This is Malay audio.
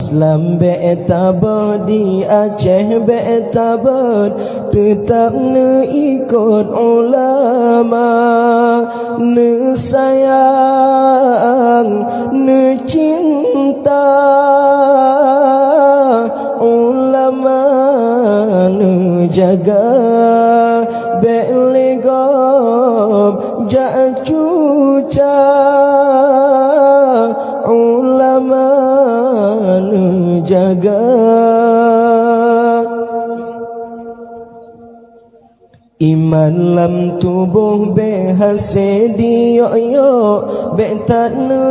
Islam be'tabah di Aceh be'tabah tetap ne ikut ulama, ne sayang ne cinta ulama, ne jaga be'legam ja cuca ulama, ne jaga iman lam tubuh behasedi yo yo betat ne